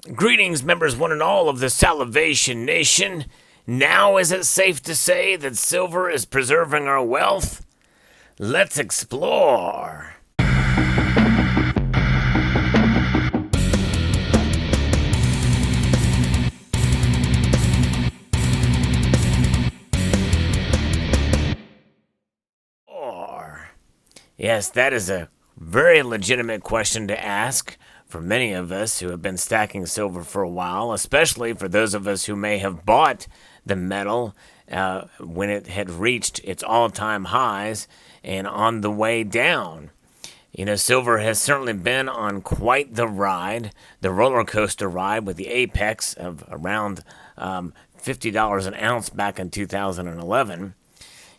Greetings, members one and all of the Salivation Nation. Now is it safe to say that silver is preserving our wealth? Let's explore. Yes, that is a very legitimate question to ask for many of us who have been stacking silver for a while, especially for those of us who may have bought the metal when it had reached its all-time highs and on the way down. You know, silver has certainly been on quite the ride, the roller coaster ride, with the apex of around $50 an ounce back in 2011.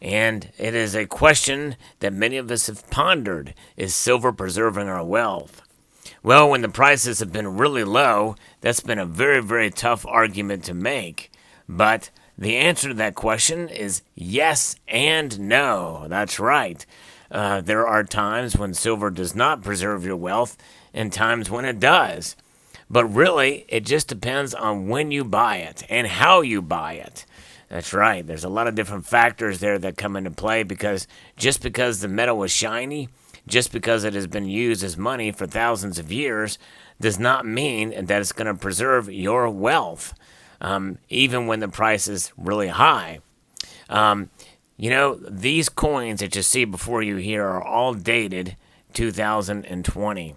And it is a question that many of us have pondered. Is silver preserving our wealth? Well, when the prices have been really low, that's been a very, very tough argument to make. But the answer to that question is yes and no. That's right. There are times when silver does not preserve your wealth and times when it does. But really, it just depends on when you buy it and how you buy it. That's right. There's a lot of different factors there that come into play because just because the metal is shiny, just because it has been used as money for thousands of years, does not mean that it's going to preserve your wealth, even when the price is really high. You know, these coins that you see before you here are all dated 2020.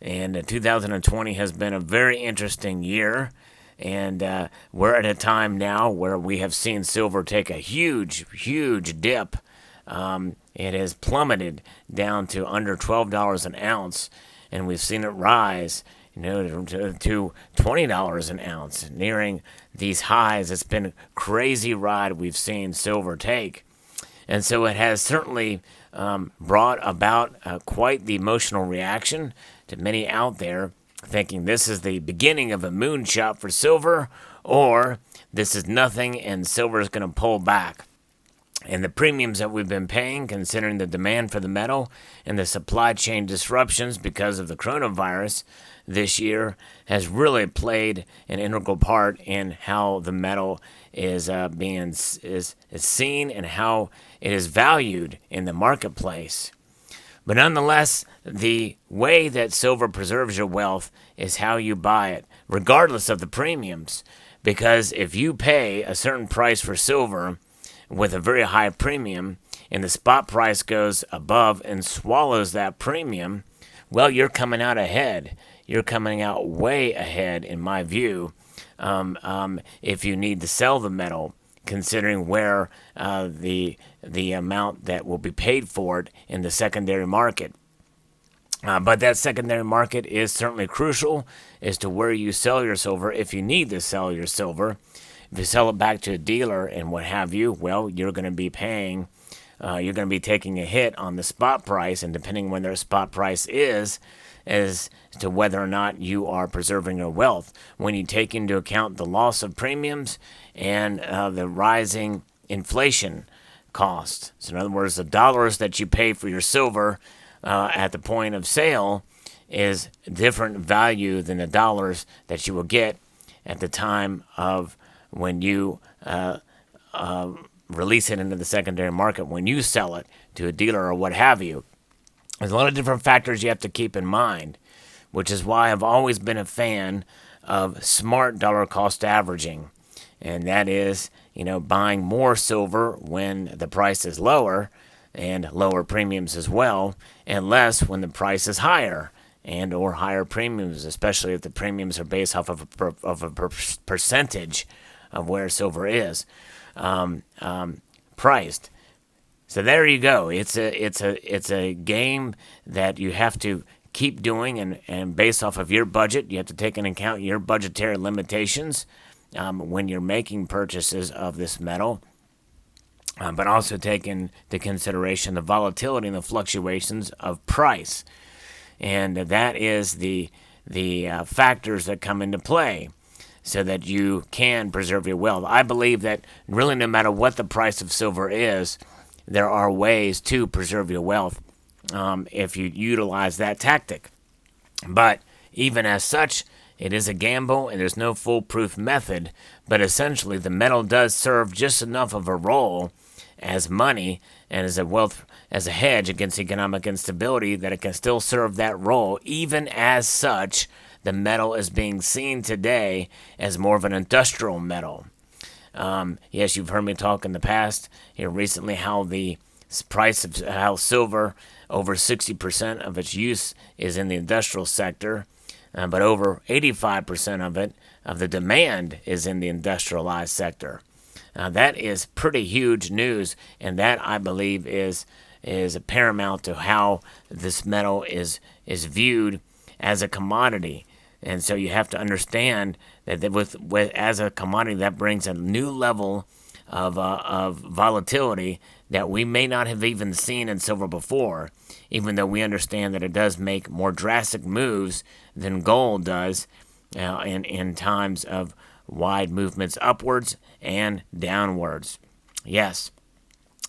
And 2020 has been a very interesting year. And we're at a time now where we have seen silver take a huge, huge dip. It has plummeted down to under $12 an ounce, and we've seen it rise, you know, to $20 an ounce, nearing these highs. It's been a crazy ride we've seen silver take, and so it has certainly brought about quite the emotional reaction to many out there, thinking this is the beginning of a moonshot for silver, or this is nothing and silver is going to pull back. And the premiums that we've been paying, considering the demand for the metal and the supply chain disruptions because of the coronavirus this year, has really played an integral part in how the metal is seen and how it is valued in the marketplace. But nonetheless, the way that silver preserves your wealth is how you buy it, regardless of the premiums. Because if you pay a certain price for silver with a very high premium, and the spot price goes above and swallows that premium, well, you're coming out ahead. You're coming out way ahead, in my view, if you need to sell the metal, considering where the amount that will be paid for it in the secondary market. But that secondary market is certainly crucial as to where you sell your silver. If you need to sell your silver, if you sell it back to a dealer and what have you, well, you're going to be paying, you're going to be taking a hit on the spot price, and depending on when their spot price is, as to whether or not you are preserving your wealth. When you take into account the loss of premiums and the rising inflation cost. So in other words, the dollars that you pay for your silver at the point of sale is different value than the dollars that you will get at the time of when you release it into the secondary market, when you sell it to a dealer or what have you. There's a lot of different factors you have to keep in mind, which is why I've always been a fan of smart dollar cost averaging. And that is, you know, buying more silver when the price is lower and lower premiums as well, and less when the price is higher and or higher premiums, especially if the premiums are based off of a percentage of where silver is priced. So there you go. It's a game that you have to keep doing, and based off of your budget, you have to take into account your budgetary limitations when you're making purchases of this metal, but also take into consideration the volatility and the fluctuations of price, and that is the factors that come into play, so that you can preserve your wealth. I believe that really no matter what the price of silver is, there are ways to preserve your wealth if you utilize that tactic. But even as such, It is a gamble, and there's no foolproof method, but essentially the metal does serve just enough of a role as money and as a hedge against economic instability that it can still serve that role. Even as such, the metal is being seen today as more of an industrial metal. Yes, you've heard me talk in the past here recently how the price of how silver, over 60% of its use is in the industrial sector, but over 85% of the demand is in the industrialized sector. That is pretty huge news, and that I believe is paramount to how this metal is viewed as a commodity. And so you have to understand that with as a commodity, that brings a new level of volatility that we may not have even seen in silver before, even though we understand that it does make more drastic moves than gold does in times of wide movements upwards and downwards. Yes.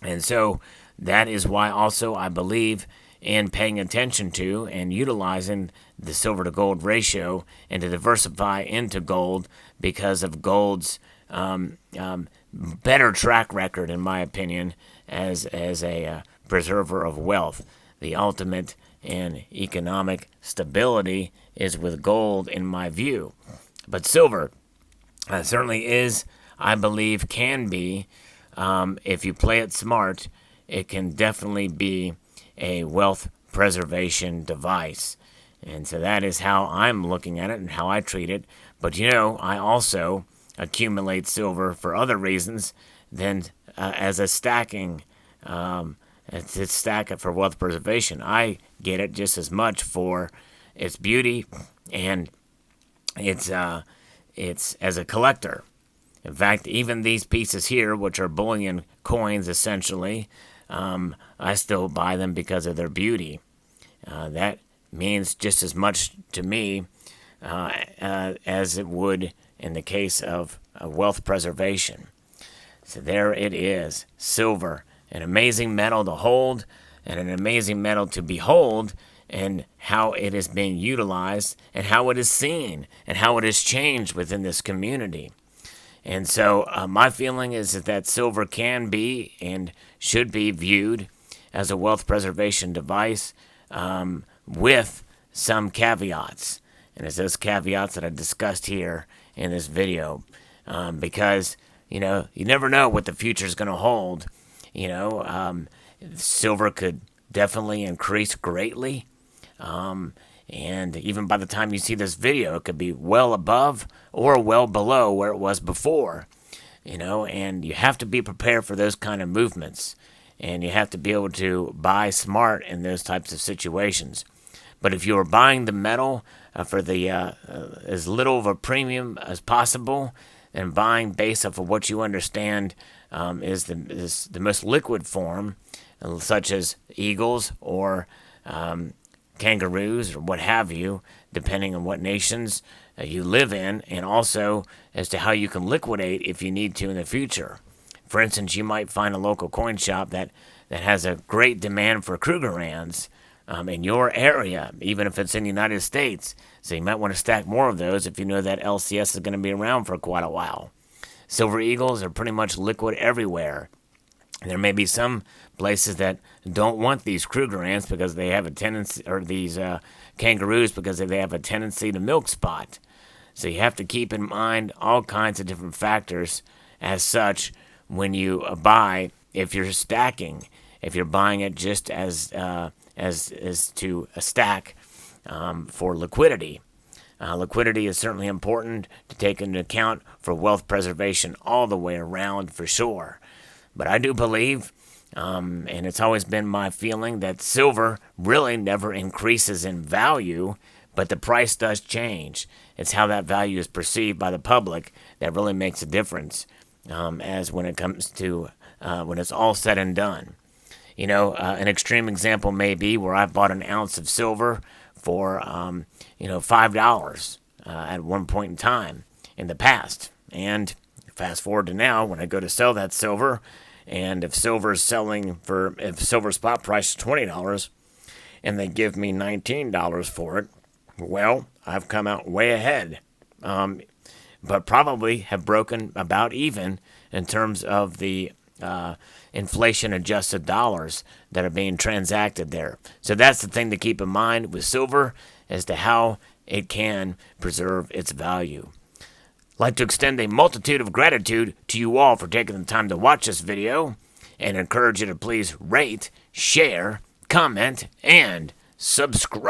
And so that is why also I believe in paying attention to and utilizing the silver to gold ratio and to diversify into gold because of gold's better track record, in my opinion, as a preserver of wealth. The ultimate in economic stability is with gold, in my view. But silver certainly is, I believe, can be, if you play it smart, it can definitely be a wealth preservation device. And so that is how I'm looking at it and how I treat it. But I also accumulate silver for other reasons than as a stacking, to stack it for wealth preservation. I get it just as much for its beauty and its as a collector. In fact, even these pieces here, which are bullion coins essentially, I still buy them because of their beauty. That means just as much to me as it would in the case of wealth preservation. So there it is, silver, an amazing metal to hold and an amazing metal to behold, and how it is being utilized and how it is seen and how it has changed within this community. And so my feeling is that silver can be and should be viewed as a wealth preservation device with some caveats. And it's those caveats that I discussed here in this video because, you never know what the future is going to hold. Silver could definitely increase greatly. And even by the time you see this video, it could be well above or well below where it was before, and you have to be prepared for those kind of movements, and you have to be able to buy smart in those types of situations. But if you are buying the metal for the as little of a premium as possible, and buying based off of what you understand is the most liquid form, such as eagles or kangaroos or what have you, depending on what nations you live in, and also as to how you can liquidate if you need to in the future. For instance, you might find a local coin shop that has a great demand for Krugerrands in your area, even if it's in the United States. So you might want to stack more of those if you know that LCS is going to be around for quite a while. Silver eagles are pretty much liquid everywhere. There may be some places that don't want these Krugerrands because they have a tendency, or these kangaroos because they have a tendency to milk spot. So you have to keep in mind all kinds of different factors as such when you buy. If you're stacking, if you're buying it just as to a stack for liquidity. Liquidity is certainly important to take into account for wealth preservation all the way around for sure. But I do believe, and it's always been my feeling, that silver really never increases in value, but the price does change. It's how that value is perceived by the public that really makes a difference as when it comes to when it's all said and done. An extreme example may be where I bought an ounce of silver for, $5 at one point in time in the past. And fast forward to now, when I go to sell that silver, and if silver spot price is $20, and they give me $19 for it, well, I've come out way ahead. but probably have broken about even in terms of the inflation-adjusted dollars that are being transacted there. So that's the thing to keep in mind with silver as to how it can preserve its value. I'd like to extend a multitude of gratitude to you all for taking the time to watch this video and encourage you to please rate, share, comment, and subscribe.